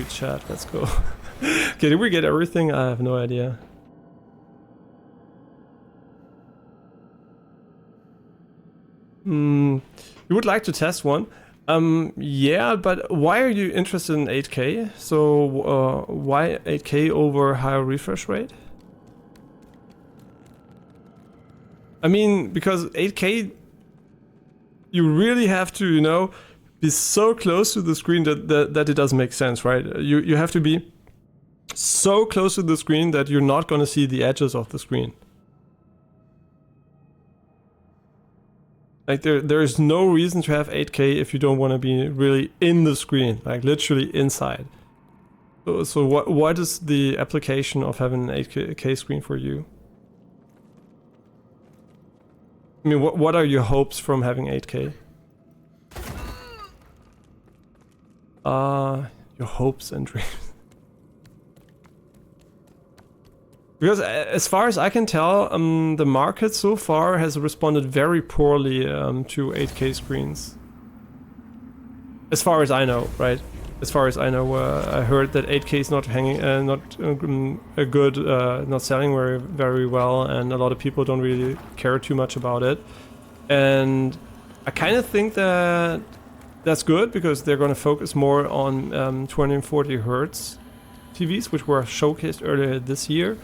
sweet chat. Let's go. Okay, did we get everything? I have no idea. You would like to test one? Yeah, but why are you interested in 8K? So why 8K over higher refresh rate? I mean, because 8K, you really have to, you know, be so close to the screen that it doesn't make sense, right? You have to be so close to the screen that you're not going to see the edges of the screen. Like there is no reason to have 8K if you don't want to be really in the screen, like literally inside. So what is the application of having an 8K screen for you? I mean, what are your hopes from having 8K? Your hopes and dreams. Because as far as I can tell, the market so far has responded very poorly to 8K screens. As far as I know, right? As far as I know, I heard that 8K is not not selling very well, and a lot of people don't really care too much about it. And I kind of think that that's good because they're going to focus more on 240 hertz TVs, which were showcased earlier this year.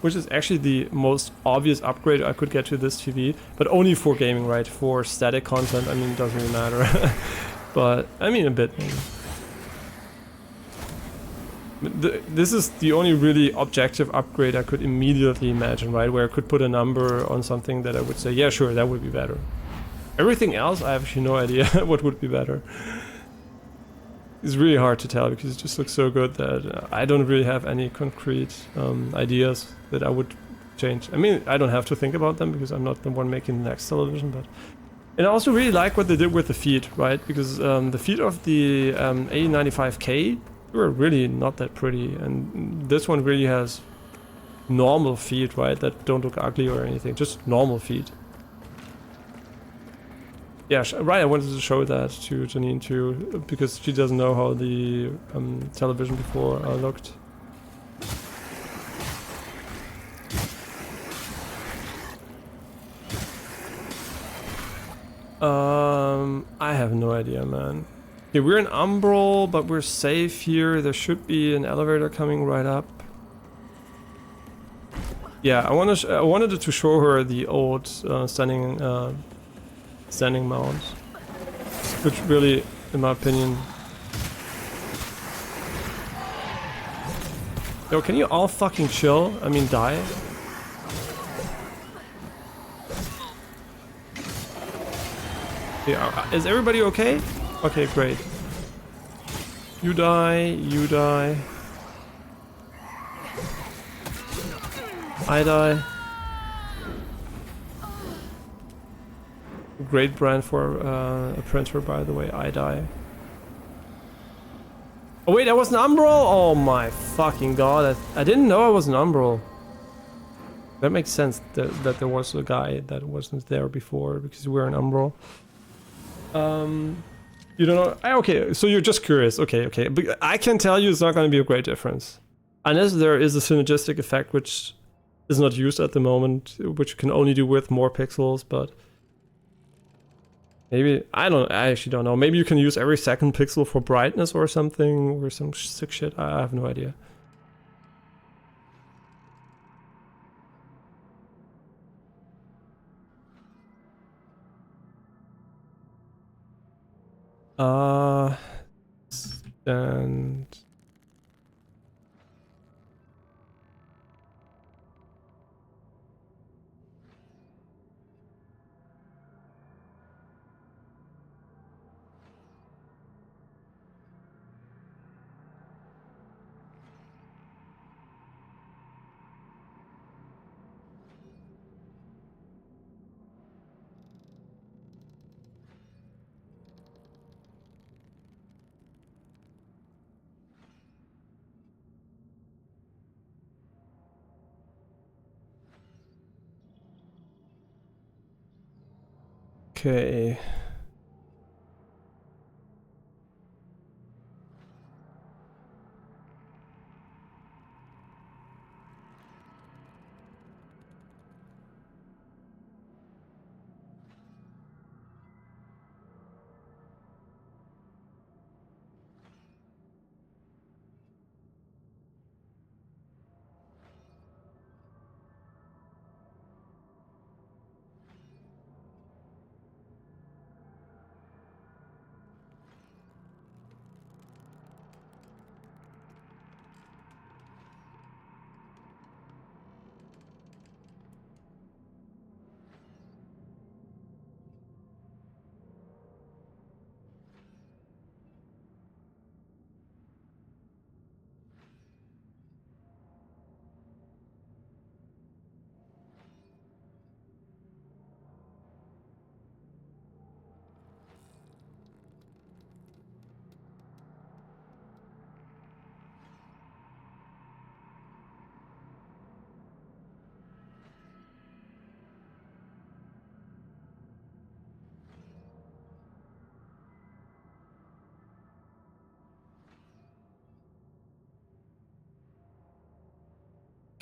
Which is actually the most obvious upgrade I could get to this TV, but only for gaming, right? For static content, I mean, it doesn't really matter. But, I mean, a bit maybe. This is the only really objective upgrade I could immediately imagine, right? Where I could put a number on something that I would say, yeah, sure, that would be better. Everything else, I have actually no idea what would be better. It's really hard to tell because it just looks so good that I don't really have any concrete ideas that I would change. I mean, I don't have to think about them because I'm not the one making the next television, but... And I also really like what they did with the feet, right? Because the feet of the A95K were really not that pretty, and this one really has normal feet, right? That don't look ugly or anything, just normal feet. Yeah, right, I wanted to show that to Janine too, because she doesn't know how the television before looked. I have no idea, man. Okay, we're in Umbral, but we're safe here. There should be an elevator coming right up. Yeah, I wanted to show her the old standing mount, which really, in my opinion... Yo, can you all fucking chill? I mean, die? Yeah, is everybody okay? Okay, great. You die, you die. I die. Great brand for a printer, by the way. I die. Oh wait, that was an Umbral? Oh my fucking god! I didn't know I was an Umbral. That makes sense that there was a guy that wasn't there before because we're an Umbral. You don't know? Okay, so you're just curious. Okay. But I can tell you it's not going to be a great difference. Unless there is a synergistic effect which is not used at the moment, which you can only do with more pixels, but... Maybe, I actually don't know. Maybe you can use every second pixel for brightness or something, or some sick shit. I have no idea. And... Okay.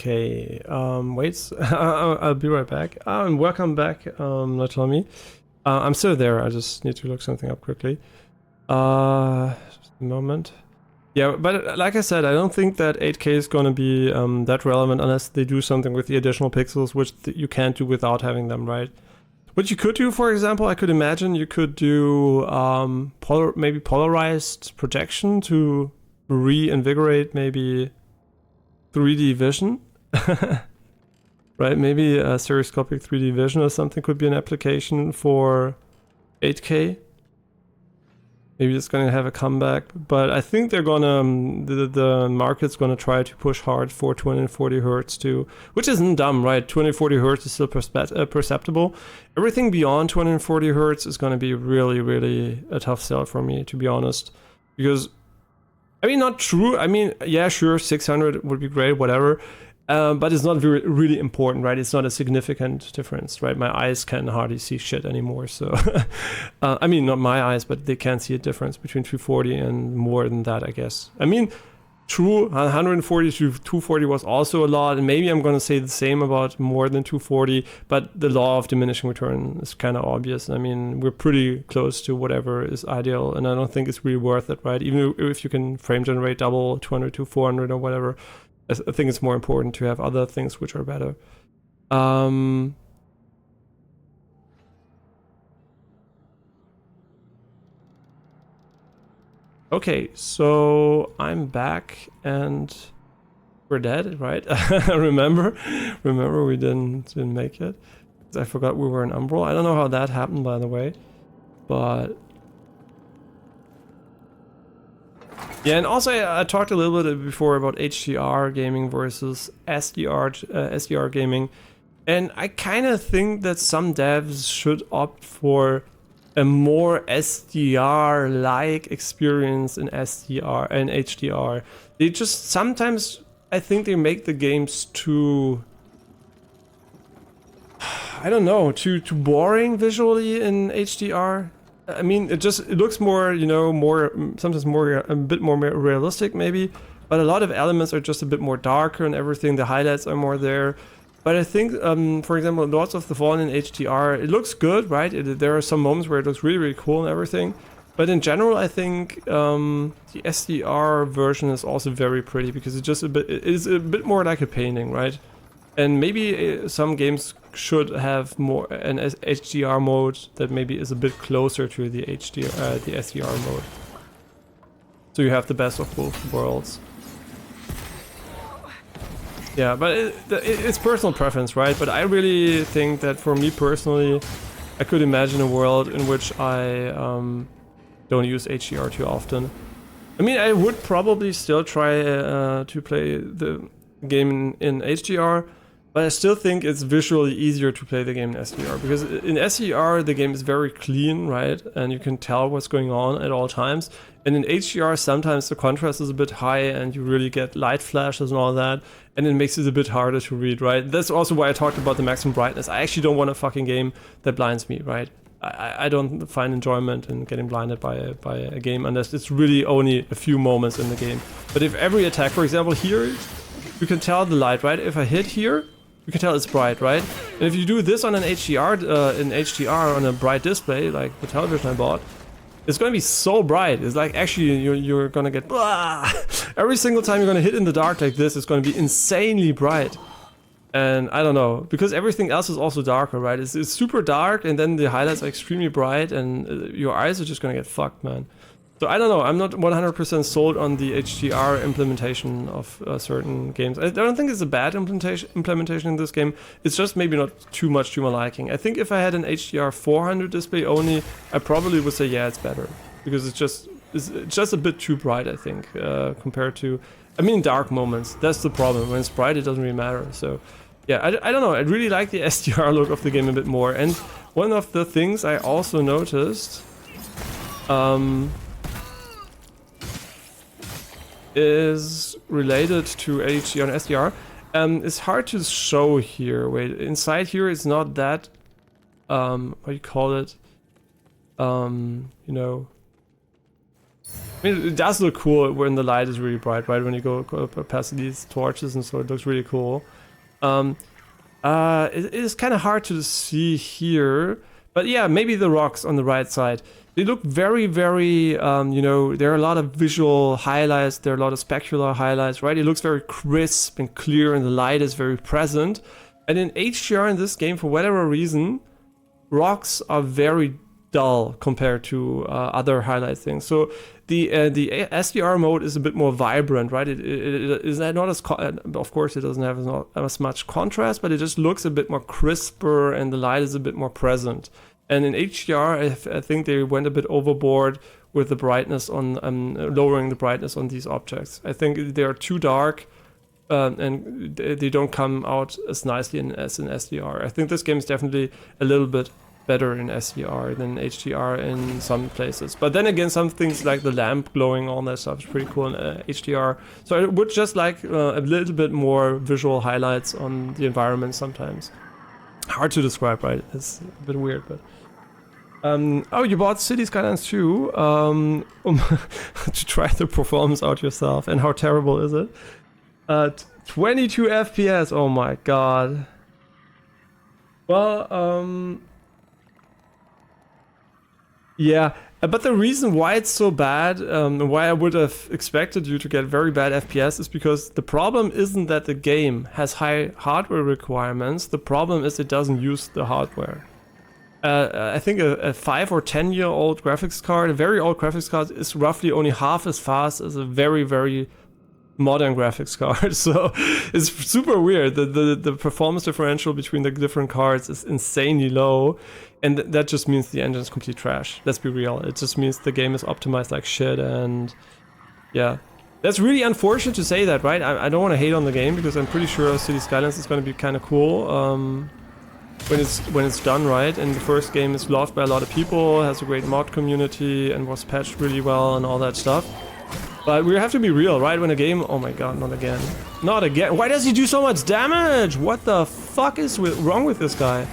Okay, wait, I'll be right back. And welcome back, Natomi. I'm still there, I just need to look something up quickly. Just a moment. Yeah, but like I said, I don't think that 8K is gonna be that relevant unless they do something with the additional pixels, which you can't do without having them, right? What you could do, for example, I could imagine you could do maybe polarized projection to reinvigorate maybe 3D vision. Right, maybe a stereoscopic 3D vision or something could be an application for 8K. Maybe it's gonna have a comeback, but I think they're gonna the market's gonna try to push hard for 240 hertz too, which isn't dumb, right? 240 hertz is still perceptible. Everything beyond 240 hertz is gonna be really a tough sell for me, to be honest, because I mean, not true. I mean, yeah, sure, 600 would be great, whatever. But it's not really important, right? It's not a significant difference, right? My eyes can hardly see shit anymore, so... I mean, not my eyes, but they can't see a difference between 240 and more than that, I guess. I mean, true, 140 to 240 was also a lot, and maybe I'm gonna say the same about more than 240, but the law of diminishing return is kind of obvious. I mean, we're pretty close to whatever is ideal, and I don't think it's really worth it, right? Even if you can frame generate double 200 to 400 or whatever, I think it's more important to have other things which are better. Okay, so I'm back and we're dead, right? remember we didn't make it. I forgot we were in Umbral. I don't know how that happened, by the way, but yeah, and also I talked a little bit before about HDR gaming versus SDR gaming, and I kind of think that some devs should opt for a more SDR-like experience in SDR and HDR. They just sometimes, I think they make the games too, I don't know, too boring visually in HDR. I mean, it looks more, you know, sometimes a bit more realistic maybe, but a lot of elements are just a bit more darker and everything. The highlights are more there. But I think, for example, Lords of the Fallen in HDR, it looks good, right? There are some moments where it looks really cool and everything. But in general, I think the SDR version is also very pretty because it is a bit more like a painting, right? And maybe some games should have more an HDR mode that maybe is a bit closer to the SDR mode. So you have the best of both worlds. Yeah, but it's personal preference, right? But I really think that for me personally, I could imagine a world in which I don't use HDR too often. I mean, I would probably still try to play the game in HDR, but I still think it's visually easier to play the game in SDR, because in SDR the game is very clean, right? And you can tell what's going on at all times. And in HDR sometimes the contrast is a bit high and you really get light flashes and all that, and it makes it a bit harder to read, right? That's also why I talked about the maximum brightness. I actually don't want a fucking game that blinds me, right? I don't find enjoyment in getting blinded by a game unless it's really only a few moments in the game. But if every attack, for example here, you can tell the light, right? If I hit here, you can tell it's bright, right? And if you do this on an HDR, on a bright display, like the television I bought, it's gonna be so bright. It's like actually you're gonna get blah! Every single time you're gonna hit in the dark like this, it's gonna be insanely bright. And I don't know, because everything else is also darker, right? It's super dark, and then the highlights are extremely bright, and your eyes are just gonna get fucked, man. So I don't know, I'm not 100% sold on the HDR implementation of certain games. I don't think it's a bad implementation in this game, it's just maybe not too much to my liking. I think if I had an HDR 400 display only, I probably would say yeah, it's better. Because it's just a bit too bright, I think, compared to... I mean, dark moments, that's the problem. When it's bright, it doesn't really matter, so... Yeah, I don't know, I really like the SDR look of the game a bit more. And one of the things I also noticed... is related to HDR and SDR. It's hard to show here. Wait, inside here it's not that, what do you call it? You know, I mean, it does look cool when the light is really bright, right? When you go past these torches and so, it looks really cool. It is kind of hard to see here, but yeah, maybe the rocks on the right side. They look very, very, you know, there are a lot of visual highlights, there are a lot of specular highlights, right? It looks very crisp and clear, and the light is very present. And in HDR in this game, for whatever reason, rocks are very dull compared to other highlight things. So the SDR mode is a bit more vibrant, right? It is not as of course it doesn't have as much contrast, but it just looks a bit more crisper, and the light is a bit more present. And in HDR, I think they went a bit overboard with the brightness on lowering the brightness on these objects. I think they are too dark. And they don't come out as nicely as in SDR. I think this game is definitely a little bit better in SDR than HDR in some places. But then again, some things like the lamp glowing, all that stuff is pretty cool in HDR. So I would just like a little bit more visual highlights on the environment sometimes. Hard to describe, right? It's a bit weird, but... oh, you bought City Skylines 2 to try the performance out yourself. And how terrible is it? 22 FPS, oh my god. Well, yeah, but the reason why it's so bad, why I would have expected you to get very bad FPS is because the problem isn't that the game has high hardware requirements, the problem is it doesn't use the hardware. I think a 5 or 10 year old graphics card, a very old graphics card, is roughly only half as fast as a very, very modern graphics card. So it's super weird. The performance differential between the different cards is insanely low, and that just means the engine is complete trash. Let's be real. It just means the game is optimized like shit, and yeah, that's really unfortunate to say that, right? I don't want to hate on the game because I'm pretty sure City Skylines is going to be kind of cool when it's done right. And the first game is loved by a lot of people, has a great mod community, and was patched really well and all that stuff. But we have to be real, right? When a game... Oh my god, not again. Not again. Why does he do so much damage? What the fuck is wrong with this guy?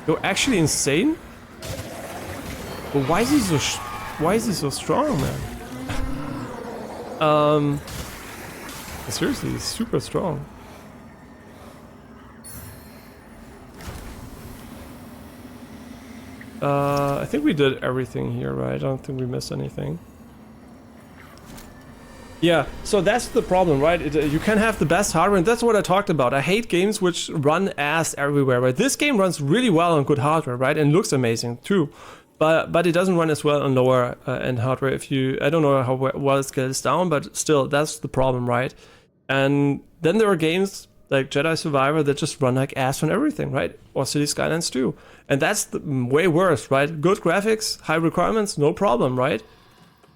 You're actually insane? But why is he so... why is he so strong, man? Seriously, he's super strong. I think we did everything here, right? I don't think we missed anything. Yeah, so that's the problem, right? You can have the best hardware, and that's what I talked about. I hate games which run ass everywhere, right? This game runs really well on good hardware, right? And looks amazing too. But it doesn't run as well on lower end hardware. I don't know how well it scales down, but still, that's the problem, right? And then there are games like Jedi Survivor that just run like ass on everything, right? Or City Skylines 2. And that's way worse, right? Good graphics, high requirements, no problem, right?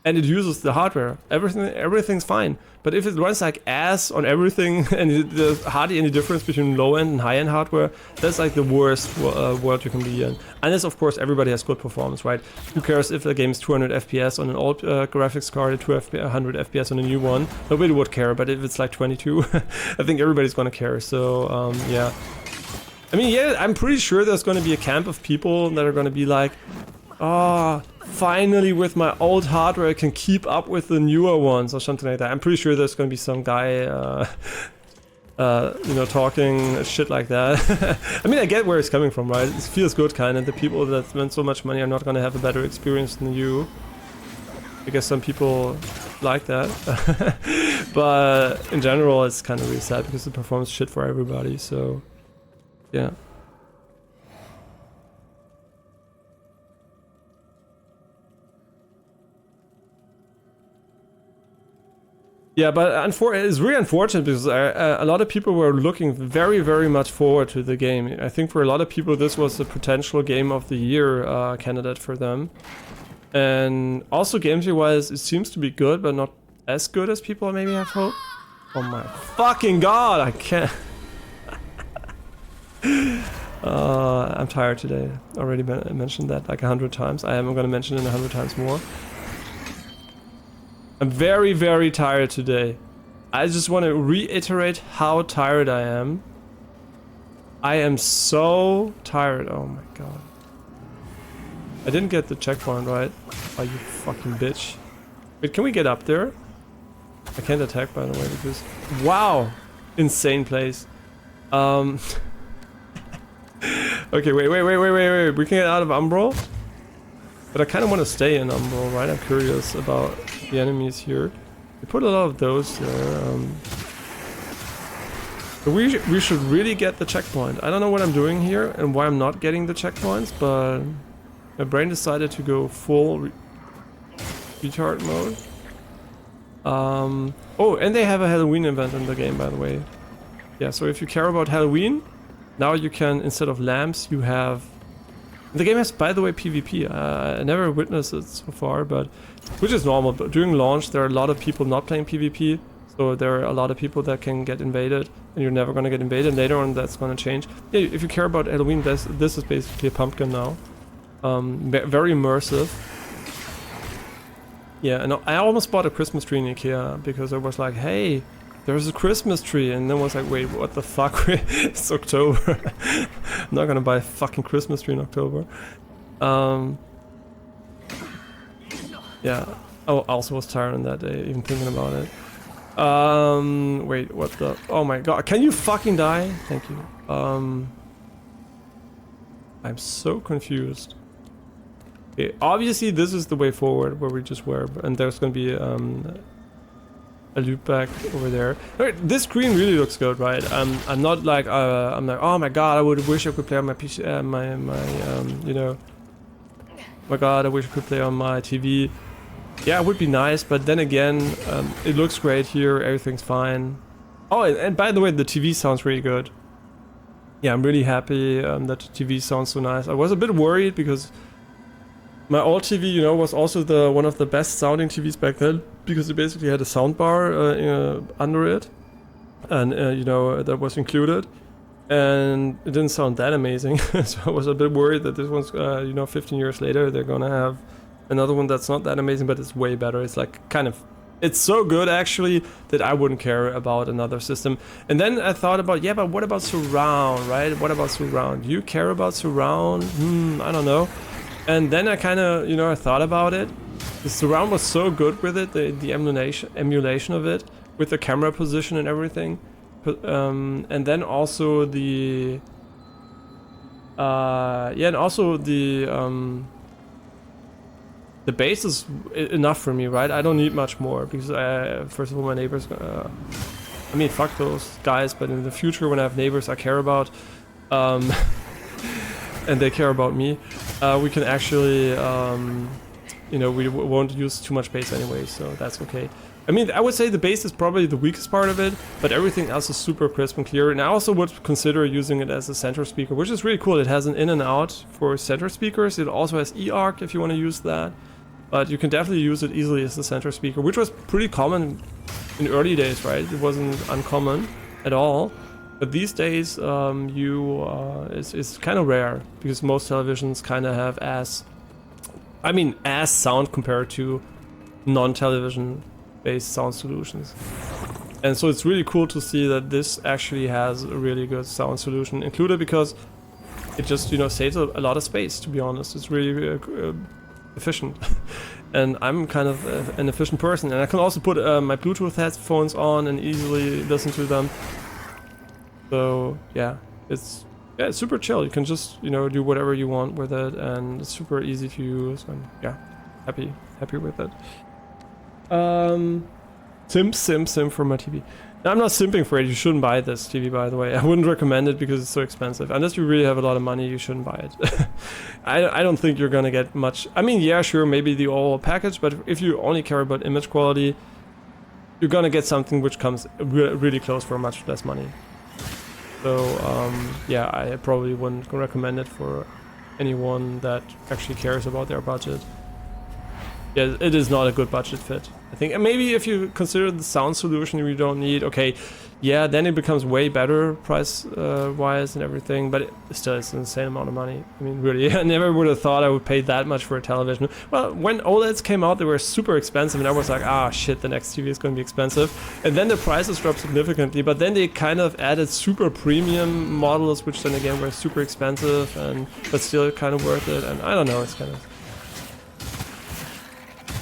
And it uses the hardware. Everything's fine. But if it runs like ass on everything and there's hardly any difference between low-end and high-end hardware, that's like the worst world you can be in. Unless, of course, everybody has good performance, right? Who cares if the game is 200 FPS on an old graphics card and 100 FPS on a new one? Nobody would care, but if it's like 22, I think everybody's gonna care. So, yeah. I mean, yeah, I'm pretty sure there's gonna be a camp of people that are gonna be like, oh, finally with my old hardware I can keep up with the newer ones or something like that. I'm pretty sure there's gonna be some guy, you know, talking shit like that. I mean, I get where it's coming from, right? It feels good, kind of. The people that spend so much money are not gonna have a better experience than you. I guess some people like that. But in general, it's kind of really sad because the performance is shit for everybody, so yeah. Yeah, but it's really unfortunate because a lot of people were looking very, very much forward to the game. I think for a lot of people this was a potential game of the year candidate for them. And also gameplay-wise, it seems to be good, but not as good as people maybe have hoped. Oh my fucking god, I can't... I'm tired today. Already mentioned that like 100 times. I am gonna mention it 100 times more. I'm very, very tired today. I just want to reiterate how tired I am. I am so tired. Oh my god. I didn't get the checkpoint right. Oh, you fucking bitch. Wait, can we get up there? I can't attack, by the way, because... Wow! Insane place. Okay, wait. We can get out of Umbral. But I kind of want to stay in Umbral, right? I'm curious about the enemies here. We put a lot of those there. But we should really get the checkpoint. I don't know what I'm doing here and why I'm not getting the checkpoints, but my brain decided to go full retard mode. Oh, and they have a Halloween event in the game, by the way. Yeah, so if you care about Halloween, now you can, instead of lamps, you have... The game has, by the way, PvP. I never witnessed it so far, but which is normal. But during launch, there are a lot of people not playing PvP, so there are a lot of people that can get invaded, and you're never gonna get invaded. Later on, that's gonna change. Yeah, if you care about Halloween, this is basically a pumpkin now. Very immersive. Yeah, and I almost bought a Christmas tree in IKEA because I was like, hey, there's a Christmas tree, and then was like, wait, what the fuck? It's October. I'm not gonna buy a fucking Christmas tree in October. Yeah. Oh, I also was tired on that day, even thinking about it. Wait, what the? Oh my god, can you fucking die? Thank you. I'm so confused. Okay, obviously this is the way forward where we just were, and there's gonna be a loop back over there. Right, this screen really looks good, right? I'm not like I'm like, oh my god, I would wish I could play on my PC, you know, my god, I wish I could play on my TV. Yeah, it would be nice, but then again, it looks great here. Everything's fine. Oh, and by the way, the TV sounds really good. Yeah, I'm really happy that the TV sounds so nice. I was a bit worried because my old TV, you know, was also one of the best sounding TVs back then, because it basically had a sound bar under it, and you know, that was included, and it didn't sound that amazing. So I was a bit worried that this one's, you know, 15 years later, they're gonna have another one that's not that amazing, but it's way better. It's like kind of, it's so good actually that I wouldn't care about another system. And then I thought about, yeah, but what about surround, right? What about surround? Do you care about surround? I don't know. And then I kind of, you know, I thought about it. The surround was so good with it, the emulation of it, with the camera position and everything. And then also the, yeah, and also the bass is enough for me, right? I don't need much more because first of all, my neighbors, I mean, fuck those guys, but in the future when I have neighbors I care about, and they care about me, we can actually, you know, we won't use too much bass anyway, so that's okay. I mean, I would say the bass is probably the weakest part of it, but everything else is super crisp and clear, and I also would consider using it as a center speaker, which is really cool. It has an in and out for center speakers. It also has eARC if you want to use that, but you can definitely use it easily as a center speaker, which was pretty common in early days, right? It wasn't uncommon at all. But these days, it's kind of rare because most televisions kind of have ass sound compared to non-television based sound solutions. And so it's really cool to see that this actually has a really good sound solution included, because it just, you know, saves a lot of space, to be honest. It's really efficient. And I'm kind of an efficient person, and I can also put my Bluetooth headphones on and easily listen to them. So yeah, it's super chill. You can just, you know, do whatever you want with it, and it's super easy to use. And yeah, happy with it. Sim for my TV. Now, I'm not simping for it. You shouldn't buy this TV, by the way. I wouldn't recommend it because it's so expensive. Unless you really have a lot of money, you shouldn't buy it. I don't think you're gonna get much. I mean, yeah, sure, maybe the all package, but if you only care about image quality, you're gonna get something which comes really close for much less money. So yeah, I probably wouldn't recommend it for anyone that actually cares about their budget. Yeah, it is not a good budget fit, I think. And maybe if you consider the sound solution you don't need, okay, yeah, then it becomes way better price wise and everything, but still it's an insane amount of money. I mean, really, I never would have thought I would pay that much for a television. Well, when OLEDs came out, they were super expensive, and I was like, ah, shit, the next TV is going to be expensive. And then the prices dropped significantly, but then they kind of added super premium models, which then again were super expensive, but still kind of worth it. And I don't know, it's kind of...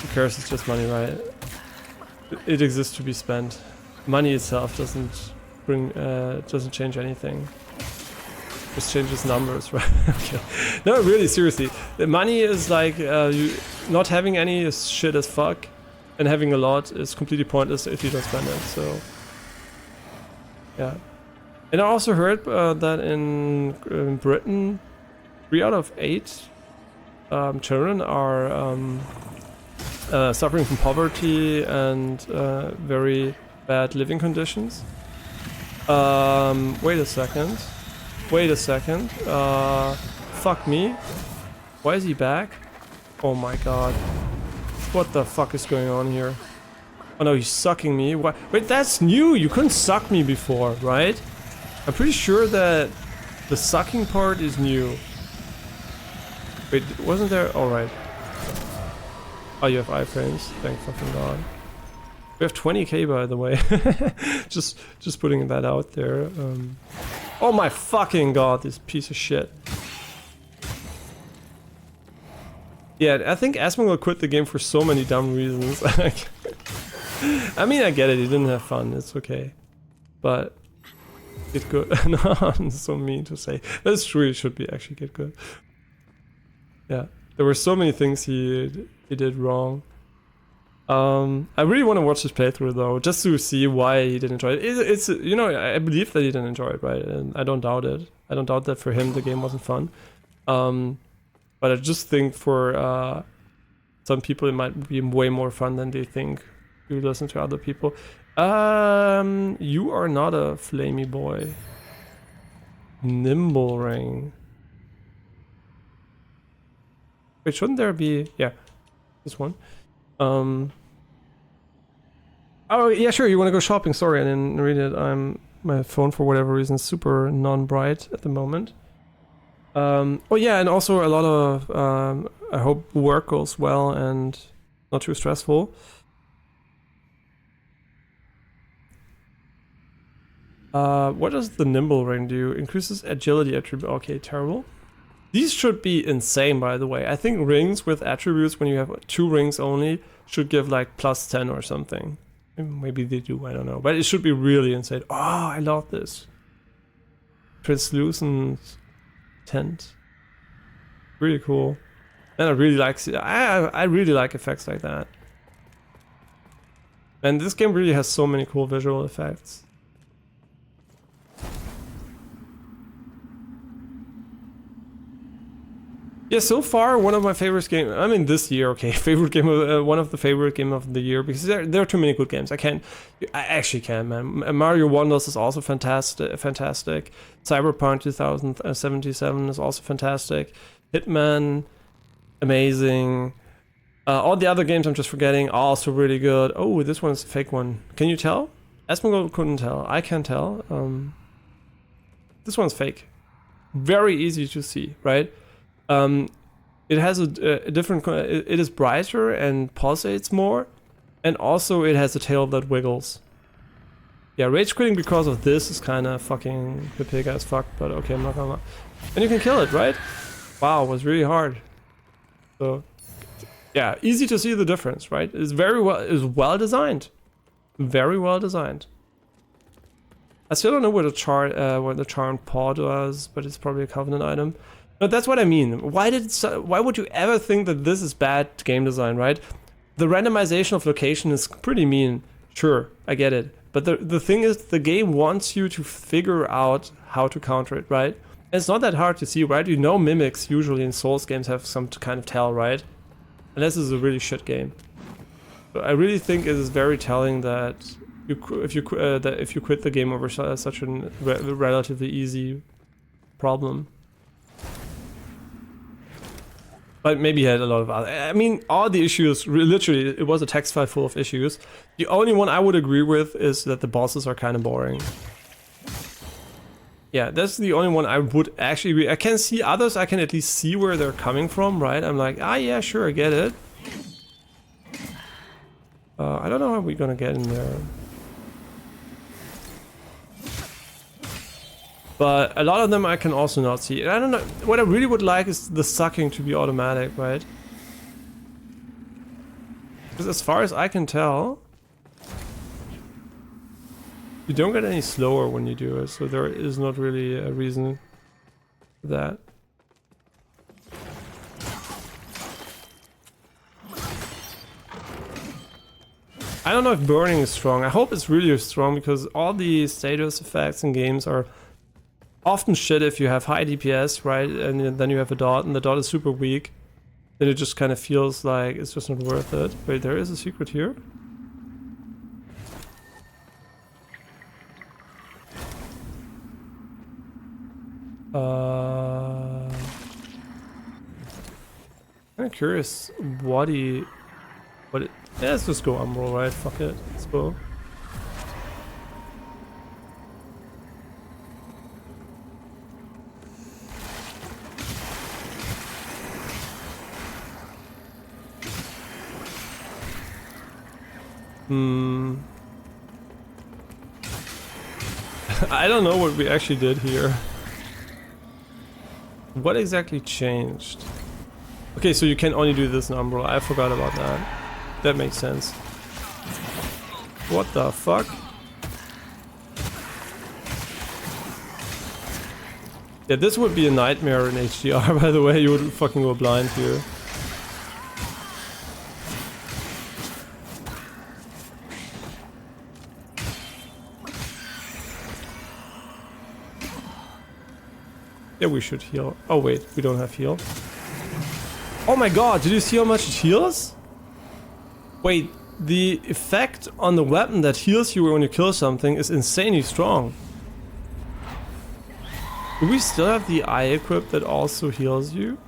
Who cares, it's just money, right? it exists to be spent. Money itself doesn't bring, doesn't change anything. Just changes numbers, right? Okay. No, really, seriously. The money is like, you, not having any is shit as fuck, and having a lot is completely pointless if you don't spend it, so... Yeah. And I also heard that in Britain, 3 out of 8 children are suffering from poverty and very bad living conditions. Wait a second. Wait a second. Fuck me. Why is he back? Oh my god. What the fuck is going on here? Oh no, he's sucking me. What? Wait, that's new! You couldn't suck me before, right? I'm pretty sure that the sucking part is new. Wait, wasn't there? Alright. Oh, you have iframes. Thank fucking god. We have 20k, by the way. just putting that out there. Oh my fucking god, this piece of shit. Yeah, I think Asmongold quit the game for so many dumb reasons. I mean, I get it, he didn't have fun, it's okay. But... get good. No, I'm so mean to say. That's true, he should be actually get good. Yeah, there were so many things he did wrong. I really want to watch his playthrough though, just to see why he didn't enjoy it. It's you know, I believe that he didn't enjoy it, right? And I don't doubt it. I don't doubt that for him the game wasn't fun. But I just think for some people it might be way more fun than they think. You listen to other people. You are not a flamey boy. Nimble ring. Wait, shouldn't there be? Yeah, this one. Oh yeah, sure. You want to go shopping? Sorry, I didn't read it. My phone for whatever reason is super non-bright at the moment. Oh yeah, and also a lot of I hope work goes well and not too stressful. What does the nimble ring do? Increases agility attribute. Okay, terrible. These should be insane, by the way. I think rings with attributes, when you have 2 rings only, should give like plus 10 or something. Maybe they do, I don't know. But it should be really insane. Oh, I love this. Translucent tent. Really cool. And I really like, I really like effects like that. And this game really has so many cool visual effects. Yeah, so far one of my favorite games. I mean, this year, okay, favorite game of one of the favorite game of the year, because there are too many good games. I actually can't, man. Mario Wonders is also fantastic. Cyberpunk 2077 is also fantastic. Hitman, amazing. All the other games I'm just forgetting are also really good. Oh, this one's a fake one. Can you tell? Asmongold couldn't tell. I can tell. This one's fake. Very easy to see, right? It has a different, it is brighter and pulsates more, and also it has a tail that wiggles. Yeah, rage quitting because of this is kind of fucking pig as fuck, but okay, I'm not gonna lie. And you can kill it, right? Wow, it was really hard. So, yeah, easy to see the difference, right? It's well designed. Very well designed. I still don't know what the charmed paw does, but it's probably a covenant item. But that's what I mean. Why would you ever think that this is bad game design, right? The randomization of location is pretty mean. Sure, I get it. But the thing is, the game wants you to figure out how to counter it, right? And it's not that hard to see, right? You know, mimics usually in Souls games have some kind of tell, right? Unless this is a really shit game. But I really think it is very telling that if you quit the game over such a relatively easy problem. But maybe he had a lot of other... I mean, all the issues, literally, it was a text file full of issues. The only one I would agree with is that the bosses are kind of boring. Yeah, that's the only one I would actually agree. I can see others, I can at least see where they're coming from, right? I'm like, ah, yeah, sure, I get it. I don't know how we're gonna get in there. But a lot of them I can also not see. And I don't know, what I really would like is the sucking to be automatic, right? Because as far as I can tell, You don't get any slower when you do it, so there is not really a reason for that. I don't know if burning is strong. I hope it's really strong because all the status effects in games are often shit if you have high DPS, right? And then you have a dot and the dot is super weak. Then it just kind of feels like it's just not worth it. Wait, there is a secret here? Kinda curious what it... Yeah, let's just go Umbral, right? Fuck it. Let's go. I don't know what we actually did here. What exactly changed? Okay, so you can only do this in Umbral. I forgot about that. That makes sense. What the fuck? Yeah, this would be a nightmare in HDR, by the way. You would fucking go blind here. Yeah, we should heal. Oh wait, we don't have heal. Oh my god, did you see how much it heals? Wait, the effect on the weapon that heals you when you kill something is insanely strong. Do we still have the eye equipped that also heals you?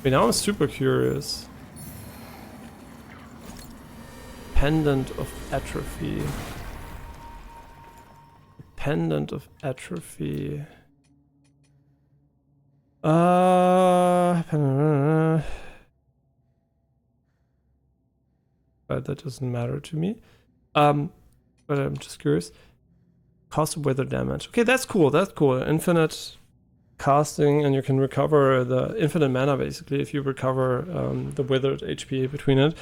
Wait, now I'm super curious. Pendant of Atrophy. Pendant of Atrophy. But that doesn't matter to me. But I'm just curious. Cost of weather damage. Okay, that's cool. That's cool. Infinite casting, and you can recover the infinite mana basically if you recover the withered HP between it.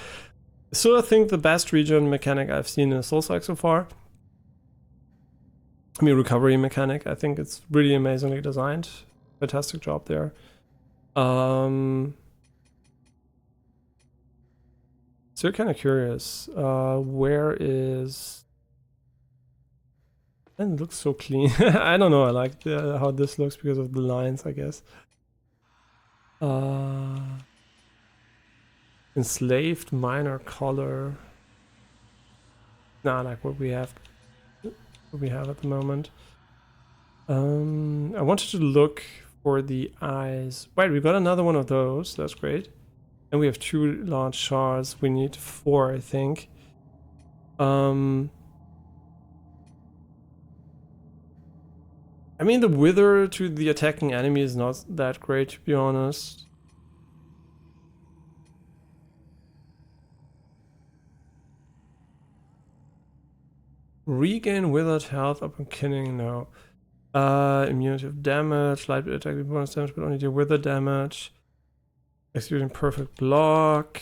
So I think the best regen mechanic I've seen in Soulstrike so far. I mean, recovery mechanic. I think it's really amazingly designed. Fantastic job there. So kind of curious. Where is? And it looks so clean. I don't know. I like how this looks because of the lines, I guess. Enslaved minor color. Nah, like what we have. What we have at the moment. I wanted to look for the eyes. Wait, we got another one of those. That's great. And we have 2 large shards. We need 4, I think. I mean, the wither to the attacking enemy is not that great, to be honest. Regain withered health upon killing, no. Immunity of damage, light attack bonus damage, but only deal wither damage. Executing perfect block.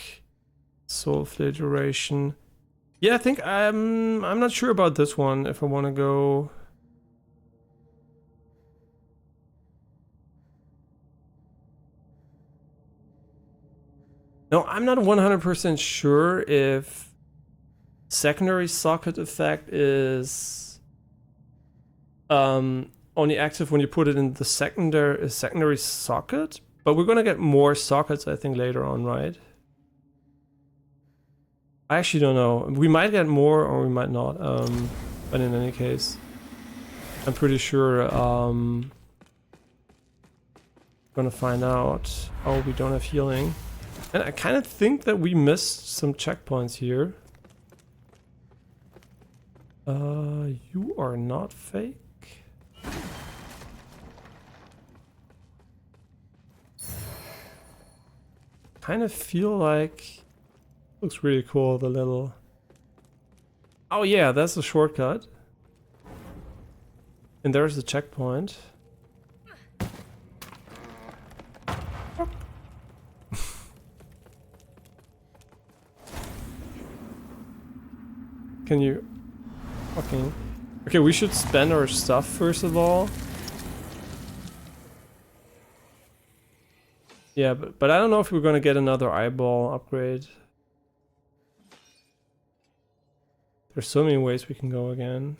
Soul flare duration. Yeah, I think I'm not sure about this one if I want to go. No, I'm not 100% sure if secondary socket effect is only active when you put it in the secondary socket, but we're gonna get more sockets, I think, later on, right? I actually don't know. We might get more or we might not, but in any case, I'm pretty sure gonna find out. Oh, we don't have healing. And I kind of think that we missed some checkpoints here. You are not fake. Kind of feel like looks really cool, the little. Oh yeah, that's a shortcut. And there's the checkpoint. Can you... Fucking... Okay, we should spend our stuff first of all. Yeah, but I don't know if we're gonna get another eyeball upgrade. There's so many ways we can go again.